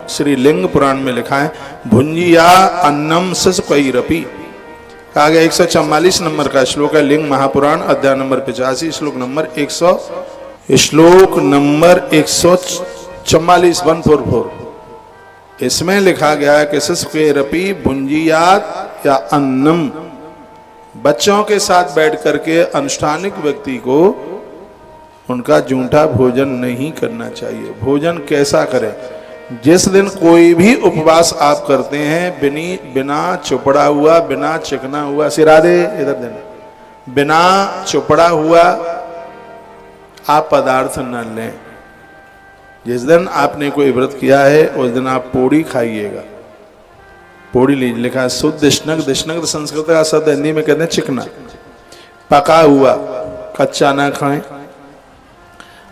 श्री लिंग पुराण में लिखा है, भुंजिया अन्नम सस्कैरपि। कहा गया 144 नंबर का श्लोक है, लिंग महापुराण अध्याय नंबर 85 श्लोक नंबर 144 144। इसमें लिखा गया है कि सस्कैरपि भुंजियात या अन्नम, बच्चों के साथ बैठ करके अनुष्ठानिक व्यक्ति को उनका जूठा भोजन नहीं करना चाहिए। भोजन कैसा करें? जिस दिन कोई भी उपवास आप करते हैं, बिना चुपड़ा हुआ, बिना चिकना हुआ, सिरादे इधर देना, बिना चुपड़ा हुआ आप पदार्थ न लें। जिस दिन आपने कोई व्रत किया है उस दिन आप पोड़ी खाइएगा। पोड़ी लीजिए, लिखा है शुद्ध दिष्णक। दिष्णक संस्कृत का शब्द हिंदी में कहते हैं चिकना, पका हुआ, कच्चा ना खाएं।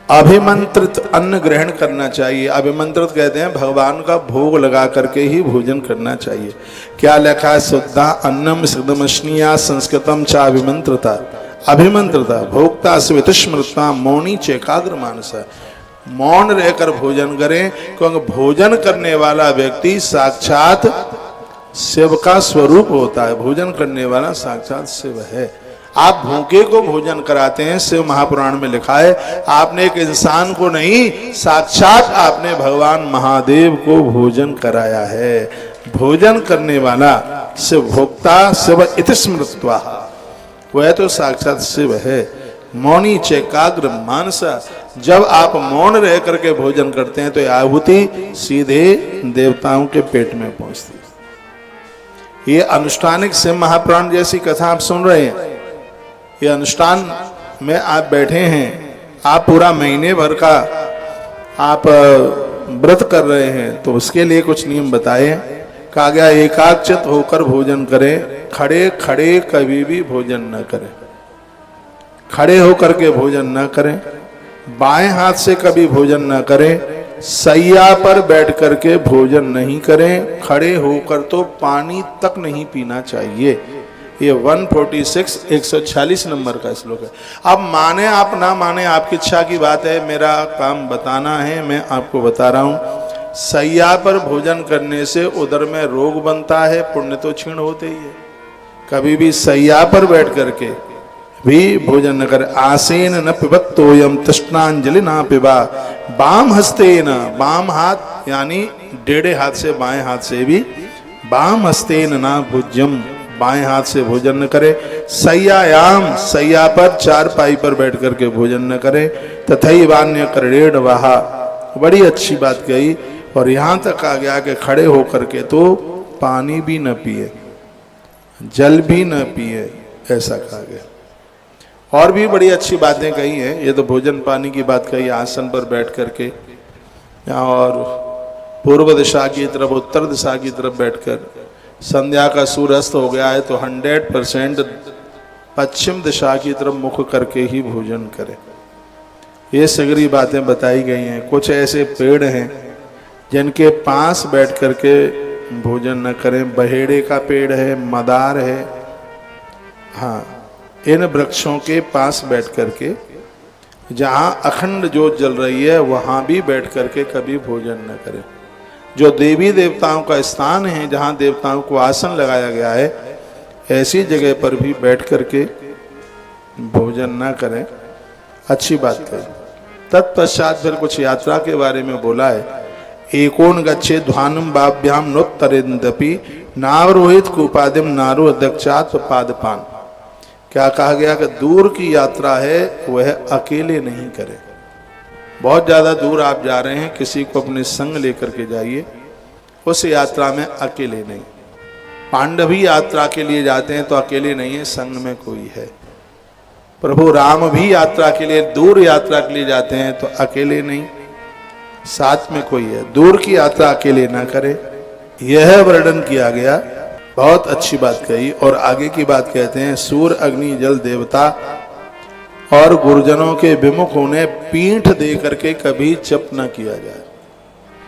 अभिमंत्रित अन्न ग्रहण करना चाहिए। अभिमंत्रित कहते हैं भगवान का भोग लगा करके ही भोजन करना चाहिए। क्या लिखा है? शुद्धा अन्नम सिद्धमश्निया संस्कृतम चा अभिमंत्रिता। अभिमंत्रिता भोक्ता स्मृता मौनी चेकाग्र मानस। मौन रहकर भोजन करें, क्योंकि भोजन करने वाला व्यक्ति साक्षात शिव का स्वरूप होता है। भोजन करने वाला साक्षात शिव है। आप भूखे को भोजन कराते हैं, शिव महापुराण में लिखा है, आपने एक इंसान को नहीं, साक्षात आपने भगवान महादेव को भोजन कराया है। भोजन करने वाला शिव, भोक्ता शिव इति स्मृत्वा, वह तो साक्षात शिव है। मौनी चेकाग्र मानस, जब आप मौन रह करके भोजन करते हैं तो आहुति सीधे देवताओं के पेट में पहुंचती है। ये अनुष्ठानिक शिव महापुराण जैसी कथा आप सुन रहे हैं, ये अनुष्ठान में आप बैठे हैं, आप पूरा महीने भर का आप व्रत कर रहे हैं, तो उसके लिए कुछ नियम बताए। कहा गया एकाग्रचित होकर भोजन करें, खड़े खड़े कभी भी भोजन न करें। खड़े होकर के भोजन न करें, बाएं हाथ से कभी भोजन न करें, सैया पर बैठ करके भोजन नहीं करें, खड़े होकर तो पानी तक नहीं पीना चाहिए। ये 146 नंबर का श्लोक है। अब माने आप ना माने आपकी इच्छा की बात है, मेरा काम बताना है, मैं आपको बता रहा हूं। सैया पर भोजन करने से उदर में रोग बनता है, पुण्य तो क्षीण होते ही है। कभी भी सैया पर बैठ करके भी भोजन न करे। आसेन न पिबत तोयम तृष्णांजलि ना पिबा, बाम हस्ते न, बाम हाथ यानी डेढ़े हाथ से, बाएं हाथ से भी, बाम हस्ते ना भुज्यम, बाएं हाथ से भोजन न करे। सैयायाम, सैया पर चारपाई पर बैठ करके भोजन न करे। तथैवान्य करेण वहा, बड़ी अच्छी बात कही। और यहाँ तक आ गया कि खड़े होकर के तो पानी भी न पिए, जल भी न पिए, ऐसा कहा गया। और भी बड़ी अच्छी बातें कही हैं। ये तो भोजन पानी की बात कही, आसन पर बैठ करके, और पूर्व दिशा की तरफ, उत्तर दिशा की तरफ बैठकर, संध्या का सूर्यास्त हो गया है तो 100% पश्चिम दिशा की तरफ मुख करके ही भोजन करें। ये सगरी बातें बताई गई हैं। कुछ ऐसे पेड़ हैं जिनके पास बैठ करके भोजन न करें। बहेड़े का पेड़ है, मदार है, हाँ, इन वृक्षों के पास बैठ करके, जहाँ अखंड ज्योत जल रही है वहाँ भी बैठ करके कभी भोजन न करें। जो देवी देवताओं का स्थान है, जहाँ देवताओं को आसन लगाया गया है, ऐसी जगह पर भी बैठ करके भोजन ना करें। अच्छी बात कही। तत्पश्चात फिर कुछ यात्रा के बारे में बोला है। एकोन गच्छे ध्वानम बाभ्याम नोत्तरेन्दपि नावरोहित कुपादिम नारो अध्यक्षात पादपान। क्या कहा गया कि दूर की यात्रा है वह अकेले नहीं करें। बहुत ज़्यादा दूर आप जा रहे हैं, किसी को अपने संग लेकर के जाइए। उस यात्रा में अकेले नहीं। पांडवी यात्रा के लिए जाते हैं तो अकेले नहीं है, संग में कोई है। प्रभु राम भी यात्रा के लिए, दूर यात्रा के लिए जाते हैं तो अकेले नहीं, साथ में कोई है। दूर की यात्रा अकेले ना करें, यह वर्णन किया गया। बहुत अच्छी बात कही। और आगे की बात कहते हैं, सूर्य अग्नि जल देवता और गुरुजनों के विमुख होने पीठ दे करके कभी जप न किया जाए।